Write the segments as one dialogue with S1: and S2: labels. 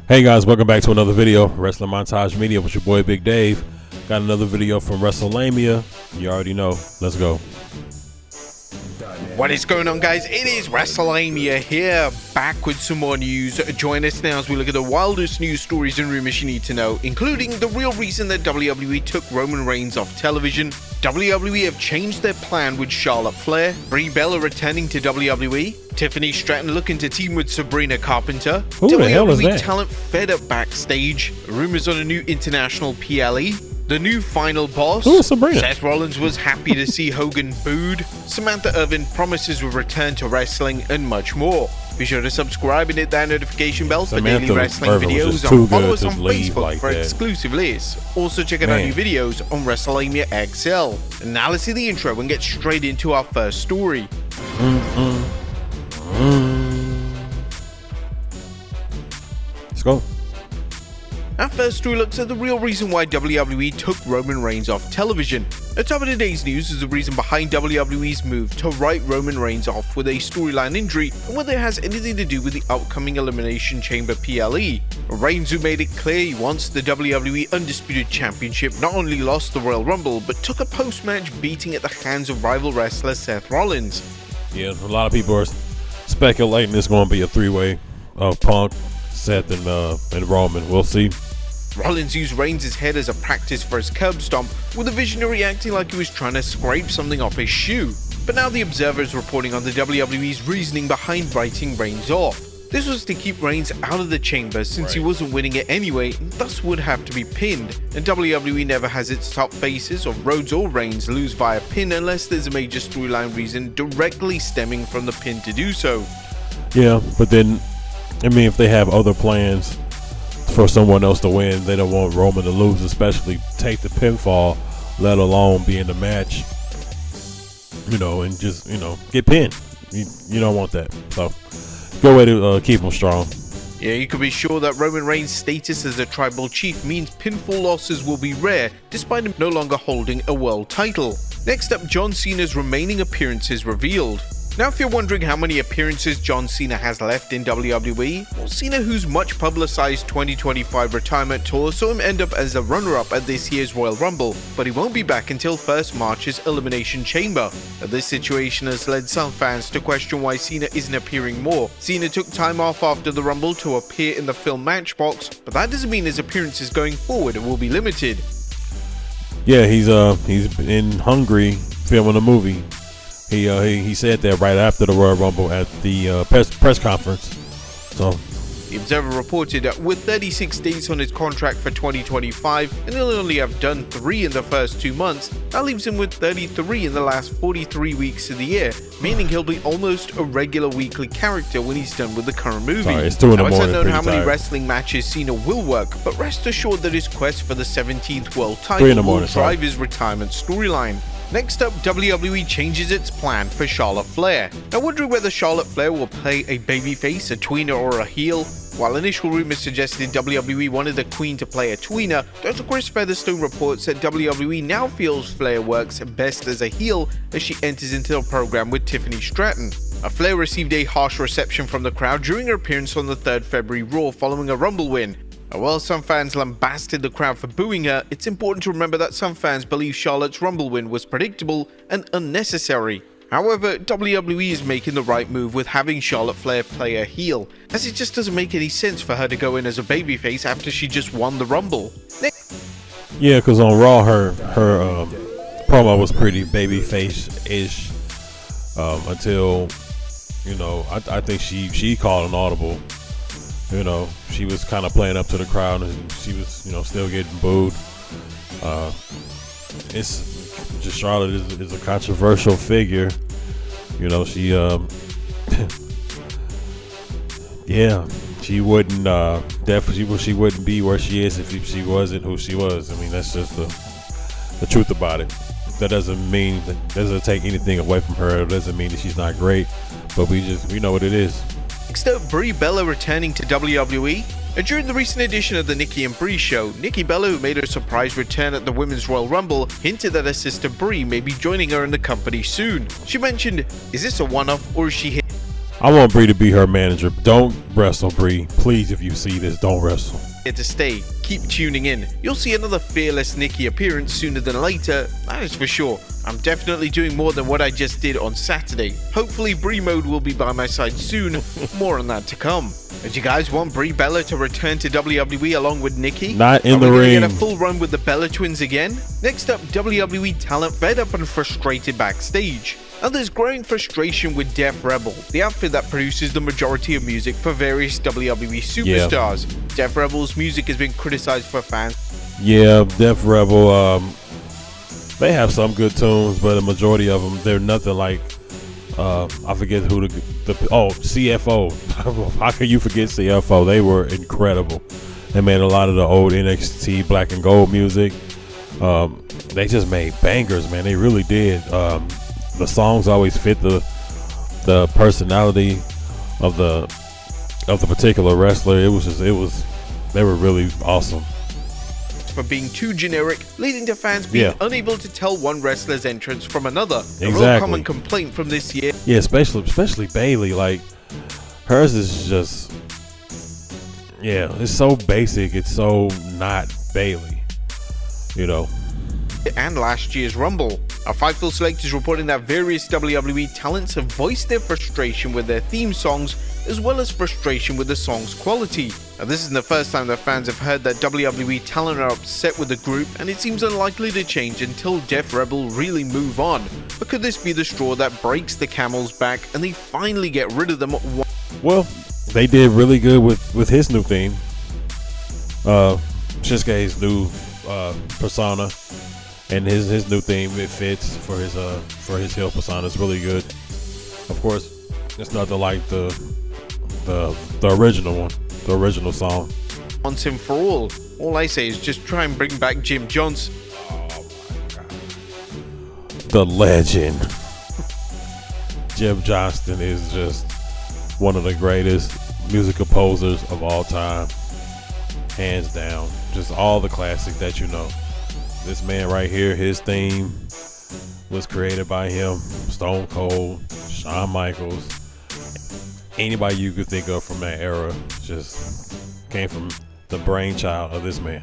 S1: Hey guys, welcome back to another video. Wrestling Montage Media with your boy Big Dave. Got another video from WrestleMania. You already know. Let's go.
S2: What is going on, guys? It is WrestleMania here, back with some more news. Join us now as we look at the wildest news stories and rumors you need to know, including the real reason that WWE took Roman Reigns off television. WWE have changed their plan with Charlotte Flair, Brie Bella returning to WWE, Tiffany Stratton looking to team with Sabrina Carpenter,
S1: Who the hell is
S2: WWE
S1: that?
S2: talent fed up backstage, rumors on a new international PLE, the new final boss.
S1: Who is Sabrina?
S2: Seth Rollins was happy to see Hogan booed. Samantha Irvin promises a return to wrestling, and much more. Be sure to subscribe and hit that notification bell for daily wrestling
S1: Irvin was
S2: videos,
S1: just too
S2: and follow
S1: good
S2: us
S1: to
S2: on
S1: leave
S2: Facebook
S1: like
S2: for
S1: that.
S2: exclusive lists. Also check out our new videos on WrestleMania XL. And now let's see the intro and get straight into our first story.
S1: Let's go.
S2: Our first story looks at the real reason why WWE took Roman Reigns off television. The top of today's news is the reason behind WWE's move to write Roman Reigns off with a storyline injury and whether it has anything to do with the upcoming Elimination Chamber PLE. Reigns, who made it clear he wants the WWE Undisputed Championship, not only lost the Royal Rumble but took a post-match beating at the hands of rival wrestler Seth Rollins.
S1: Yeah, a lot of people are speculating it's going to be a three-way of Punk, Seth, and Roman. We'll see.
S2: Rollins used Reigns' head as a practice for his curb stomp, with the Visionary acting like he was trying to scrape something off his shoe. But now the Observer is reporting on the WWE's reasoning behind writing Reigns off. This was to keep Reigns out of the chamber since he wasn't winning it anyway and thus would have to be pinned, and WWE never has its top faces or Rhodes or Reigns lose via pin unless there's a major storyline reason directly stemming from the pin to do so.
S1: Yeah, but then, I mean, if they have other plans for someone else to win, they don't want Roman to lose, especially take the pinfall, let alone be in the match, and just, get pinned. You don't want that. So, good way to keep them strong.
S2: Yeah, you can be sure that Roman Reigns' status as a tribal chief means pinfall losses will be rare, despite him no longer holding a world title. Next up, John Cena's remaining appearances revealed. Now, if you're wondering how many appearances John Cena has left in WWE, well, Cena, whose much publicized 2025 retirement tour saw him end up as a runner-up at this year's Royal Rumble, but he won't be back until first March's Elimination Chamber. Now, this situation has led some fans to question why Cena isn't appearing more. Cena took time off after the Rumble to appear in the film Matchbox, but that doesn't mean his appearances going forward will be limited.
S1: Yeah, he's in Hungary filming a movie. He said that right after the Royal Rumble at the press conference. So
S2: the Observer reported that with 36 days on his contract for 2025, and he'll only have done 3 in the first 2 months, that leaves him with 33 in the last 43 weeks of the year, meaning he'll be almost a regular weekly character when he's done with the current movie.
S1: Sorry, it's 2 in the morning.
S2: It's unknown how many
S1: tired.
S2: wrestling matches Cena will work, but rest assured that his quest for the 17th world title will drive his retirement storyline. Next up, WWE changes its plan for Charlotte Flair. Now, wondering whether Charlotte Flair will play a babyface, a tweener, or a heel? While initial rumors suggested WWE wanted the Queen to play a tweener, Dr. Chris Featherstone reports that WWE now feels Flair works best as a heel as she enters into the program with Tiffany Stratton. Flair received a harsh reception from the crowd during her appearance on the 3rd February Raw following a Rumble win. While some fans lambasted the crowd for booing her, it's important to remember that some fans believe Charlotte's Rumble win was predictable and unnecessary. However, WWE is making the right move with having Charlotte Flair play a heel, as it just doesn't make any sense for her to go in as a babyface after she just won the Rumble.
S1: Yeah, because on Raw, her promo was pretty babyface-ish until, I think she called an audible. She was kind of playing up to the crowd, and she was, still getting booed. It's just Charlotte is a controversial figure. She, yeah, she wouldn't definitely she wouldn't be where she is if she wasn't who she was. I mean, that's just the truth about it. That doesn't take anything away from her. It doesn't mean that she's not great, but we know what it is.
S2: Next up, Brie Bella returning to WWE. During the recent edition of the Nikki and Brie show, Nikki Bella, who made her surprise return at the Women's Royal Rumble, hinted that her sister Brie may be joining her in the company soon. She mentioned, "Is this a one-off or is she here?"
S1: I want Brie to be her manager. Don't wrestle, Brie. Please, if you see this, don't wrestle.
S2: Here to stay. Keep tuning in. You'll see another Fearless Nikki appearance sooner than later, that is for sure. I'm definitely doing more than what I just did on Saturday. Hopefully Brie Mode will be by my side soon. More on that to come. But you guys want Brie Bella to return to WWE along with Nikki?
S1: Not in the ring.
S2: Are we gonna get a full run with the Bella twins again? Next up, WWE talent fed up and frustrated backstage. Now there's growing frustration with Def Rebel, the outfit that produces the majority of music for various WWE superstars. Yeah. Def Rebel's music has been criticized for fans.
S1: Yeah, Def Rebel, they have some good tunes, but the majority of them, they're nothing like, I forget who CFO. How can you forget CFO? They were incredible. They made a lot of the old NXT Black and Gold music. They just made bangers, man. They really did. The songs always fit the personality of the particular wrestler. They were really awesome.
S2: For being too generic, leading to fans being unable to tell one wrestler's entrance from another.
S1: Exactly.
S2: A real common complaint from this year.
S1: Yeah, especially Bayley. Like, hers is just, it's so basic. It's so not Bayley, you know.
S2: And last year's Rumble. Our Fightful Select is reporting that various WWE talents have voiced their frustration with their theme songs, as well as frustration with the song's quality. Now, this isn't the first time that fans have heard that WWE talent are upset with the group, and it seems unlikely to change until Def Rebel really move on. But could this be the straw that breaks the camel's back and they finally get rid of them?
S1: Well, they did really good with his new theme. Shinsuke's new persona. And his new theme, it fits for his heel persona. It's really good. Of course, it's nothing like the original one, the original song.
S2: Once and for all I say is just try and bring back Jim Johnson.
S1: Oh my God, the legend. Jim Johnston is just one of the greatest music composers of all time, hands down. Just all the classics that you know. This man right here, his theme was created by him, Stone Cold, Shawn Michaels, anybody you could think of from that era just came from the brainchild of this man.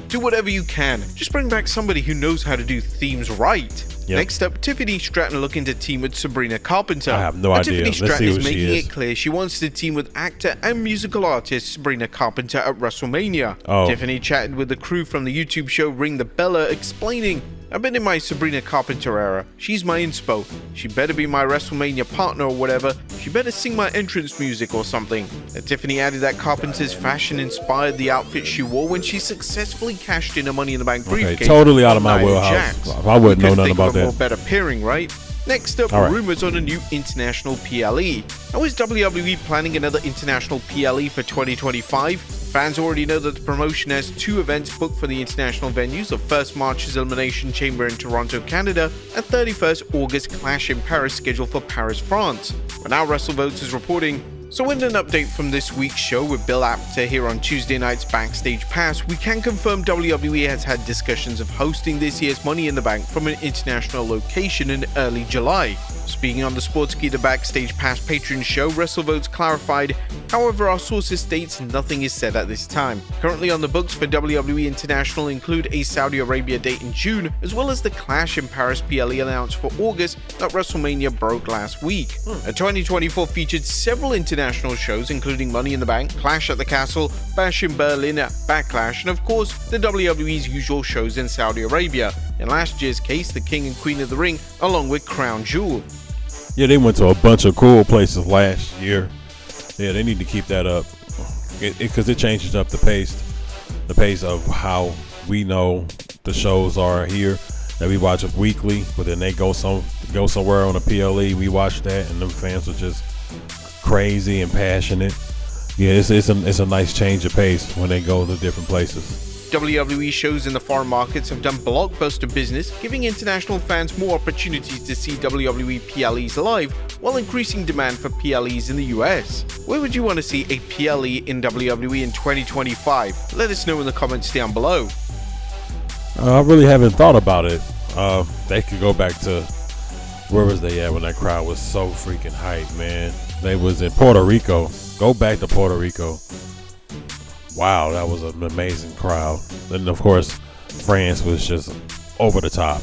S2: Do whatever you can. Just bring back somebody who knows how to do themes right. Yep. Next up, Tiffany Stratton looking to team with Sabrina Carpenter.
S1: I have no idea.
S2: Tiffany Stratton is making it clear she wants to team with actor and musical artist Sabrina Carpenter at WrestleMania. Tiffany chatted with the crew from the YouTube show Ring the Bella, explaining, "I've been in my Sabrina Carpenter era. She's my inspo. She better be my WrestleMania partner or whatever. She better sing my entrance music or something." And Tiffany added that Carpenter's fashion inspired the outfit she wore when she successfully cashed in a Money in the Bank briefcase.
S1: Totally out of my wheelhouse. I wouldn't know nothing about that.
S2: More better pairing, right? Next up, rumors on a new international PLE. Now, is WWE planning another international PLE for 2025? Fans already know that the promotion has 2 events booked for the international venues of 1st March's Elimination Chamber in Toronto, Canada, and 31st August Clash in Paris scheduled for Paris, France. But now WrestleVotes is reporting. So in an update from this week's show with Bill Apter here on Tuesday night's Backstage Pass, we can confirm WWE has had discussions of hosting this year's Money in the Bank from an international location in early July. Speaking on the Sportskeeda Backstage Pass Patreon show, WrestleVotes clarified, however, our sources states nothing is said at this time. Currently on the books for WWE International include a Saudi Arabia date in June, as well as the Clash in Paris PLE announced for August that WrestleMania broke last week. 2024 featured several international shows, including Money in the Bank, Clash at the Castle, Bash in Berlin, Backlash, and of course, the WWE's usual shows in Saudi Arabia. In last year's case, the King and Queen of the Ring, along with Crown Jewel.
S1: Yeah, they went to a bunch of cool places last year. Yeah, they need to keep that up because it changes up the pace of how we know the shows are here. That we watch it weekly, but then they go somewhere on a PLE. We watch that, and them fans are just crazy and passionate. Yeah, it's a nice change of pace when they go to different places.
S2: WWE shows in the foreign markets have done blockbuster business, giving international fans more opportunities to see WWE PLEs live, while increasing demand for PLEs in the US. Where would you want to see a PLE in WWE in 2025? Let us know in the comments down below.
S1: I really haven't thought about it. They could go back to Where was they at when that crowd was so freaking hype, man? They was in Puerto Rico. Go back to Puerto Rico. Wow, that was an amazing crowd. And of course, France was just over the top.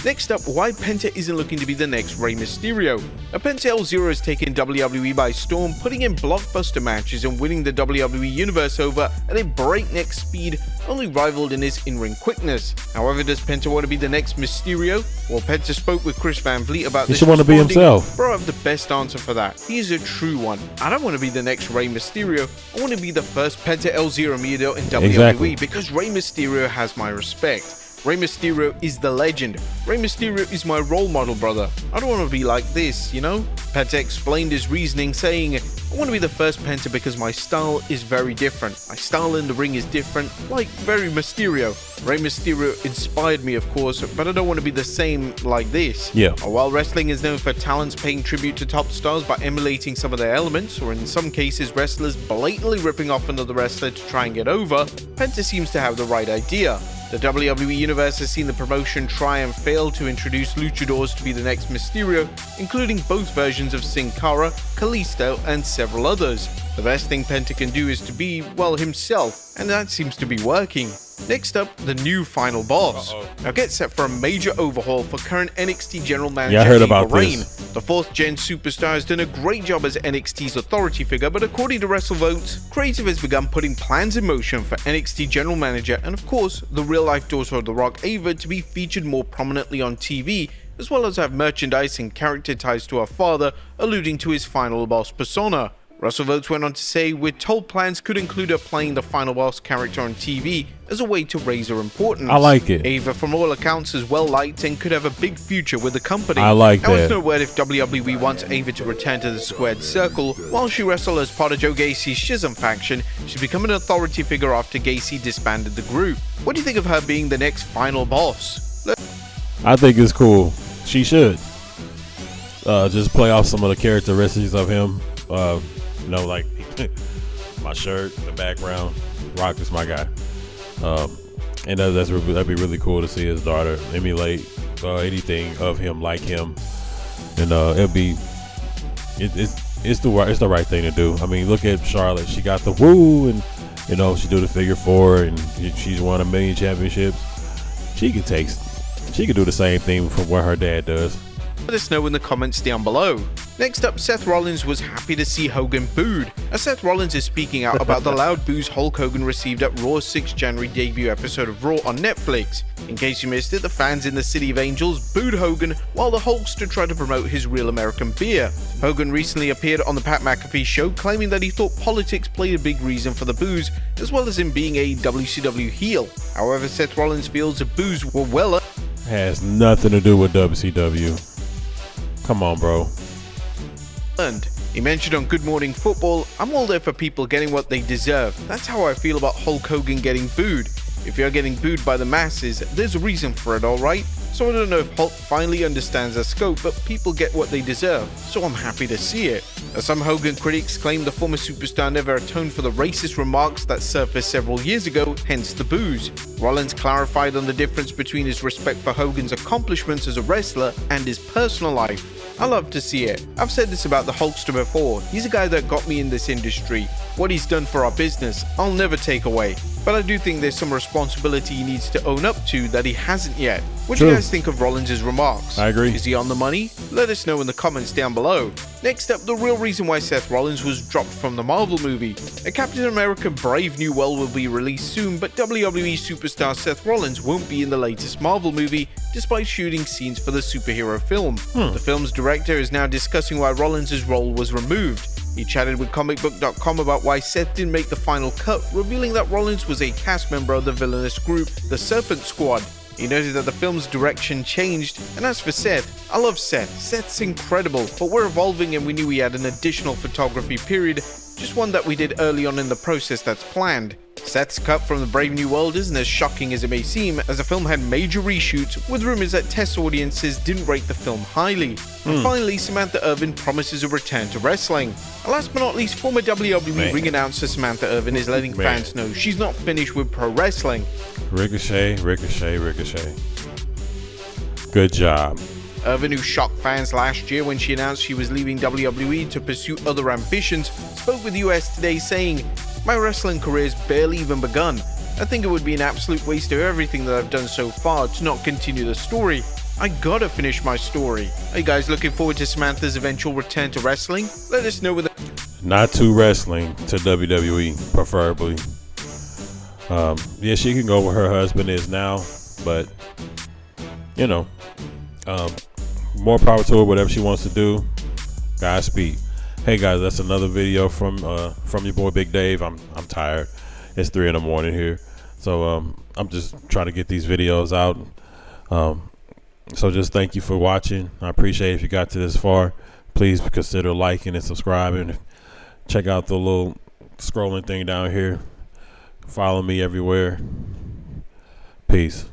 S2: Next up, why Penta isn't looking to be the next Rey Mysterio. Penta El Zero has taken WWE by storm, putting in blockbuster matches and winning the WWE Universe over at a breakneck speed, only rivaled in his in-ring quickness. However, does Penta want to be the next Mysterio? Well, Penta spoke with Chris Van Vliet about this.
S1: He should want to be himself.
S2: Bro, I have the best answer for that. He is a true one. I don't want to be the next Rey Mysterio. I want to be the first Penta El Zero Miedo in WWE because Rey Mysterio has my respect. Rey Mysterio is the legend. Rey Mysterio is my role model, brother. I don't want to be like this, you know? Penta explained his reasoning, saying, I want to be the first Penta because my style is very different. My style in the ring is different, like very Mysterio. Rey Mysterio inspired me, of course, but I don't want to be the same like this.
S1: Yeah.
S2: While wrestling is known for talents paying tribute to top stars by emulating some of their elements, or in some cases wrestlers blatantly ripping off another wrestler to try and get over, Penta seems to have the right idea. The WWE Universe has seen the promotion try and fail to introduce luchadors to be the next Mysterio, including both versions of Sin Cara, Kalisto, and several others. The best thing Penta can do is to be, well, himself, and that seems to be working. Next up, the new final boss. Now get set for a major overhaul for current NXT General Manager Ava Raine. The 4th Gen superstar has done a great job as NXT's authority figure, but according to WrestleVotes, Creative has begun putting plans in motion for NXT General Manager and of course, the real-life daughter of The Rock, Ava, to be featured more prominently on TV, as well as have merchandise and character ties to her father, alluding to his final boss persona. WrestleVotes went on to say, we're told plans could include her playing the final boss character on TV as a way to raise her importance.
S1: I like it.
S2: Ava, from all accounts, is well liked and could have a big future with the company.
S1: I like that.
S2: Now, it's no word if WWE wants Ava to return to the squared circle. While she wrestled as part of Joe Gacy's Schism faction, she's become an authority figure after Gacy disbanded the group. What do you think of her being the next final boss?
S1: I think it's cool. She should. Just play off some of the characteristics of him. You know, like my shirt, the background. Rock is my guy. And that'd be really cool to see his daughter emulate anything of him like him. And it's the right thing to do. I mean, look at Charlotte. She got the woo, and you know she do the figure 4, and she's won 1 million championships. She could do the same thing from what her dad does.
S2: Let us know in the comments down below. Next up, Seth Rollins was happy to see Hogan booed, as Seth Rollins is speaking out about the loud boos Hulk Hogan received at Raw's 6th January debut episode of Raw on Netflix. In case you missed it, the fans in the City of Angels booed Hogan while the Hulkster tried to promote his Real American beer. Hogan recently appeared on the Pat McAfee show, claiming that he thought politics played a big reason for the boos, as well as him being a WCW heel. However, Seth Rollins feels the boos were well
S1: has nothing to do with WCW. Come on, bro.
S2: He mentioned on Good Morning Football, I'm all there for people getting what they deserve. That's how I feel about Hulk Hogan getting booed. If you're getting booed by the masses, there's a reason for it, alright? So I don't know if Hulk finally understands the scope, but people get what they deserve, so I'm happy to see it. Now, some Hogan critics claim the former superstar never atoned for the racist remarks that surfaced several years ago, hence the boos. Rollins clarified on the difference between his respect for Hogan's accomplishments as a wrestler and his personal life. I love to see it. I've said this about the Hulkster before. He's a guy that got me in this industry. What he's done for our business, I'll never take away. But I do think there's some responsibility he needs to own up to that he hasn't yet. What do you guys think of Rollins' remarks?
S1: I agree.
S2: Is he on the money? Let us know in the comments down below. Next up, the real reason why Seth Rollins was dropped from the Marvel movie. A Captain America Brave New World will be released soon, but WWE superstar Seth Rollins won't be in the latest Marvel movie, despite shooting scenes for the superhero film. The film's director is now discussing why Rollins' role was removed. He chatted with comicbook.com about why Seth didn't make the final cut, revealing that Rollins was a cast member of the villainous group, the Serpent Squad. He noted that the film's direction changed, and as for Seth, I love Seth. Seth's incredible, but we're evolving and we knew we had an additional photography period, just one that we did early on in the process that's planned. Seth's cut from the Brave New World isn't as shocking as it may seem, as the film had major reshoots, with rumors that test audiences didn't rate the film highly. And finally, Samantha Irvin promises a return to wrestling. And last but not least, former WWE ring announcer Samantha Irvin is letting fans know she's not finished with pro wrestling.
S1: Ricochet. Good job.
S2: Irvin, who shocked fans last year when she announced she was leaving WWE to pursue other ambitions, spoke with US Today saying, "My wrestling career's barely even begun. I think it would be an absolute waste of everything that I've done so far to not continue the story. I gotta finish my story." Are you guys looking forward to Samantha's eventual return to wrestling? Let us know with
S1: Not to wrestling, to WWE, preferably. Yeah, she can go where her husband is now, but you know, more power to her. Whatever she wants to do, Godspeed. Hey guys, that's another video from your boy Big Dave. I'm tired. It's 3 a.m. here, so I'm just trying to get these videos out. So just thank you for watching. I appreciate it. If you got to this far, please consider liking and subscribing. Check out the little scrolling thing down here. Follow me everywhere. Peace.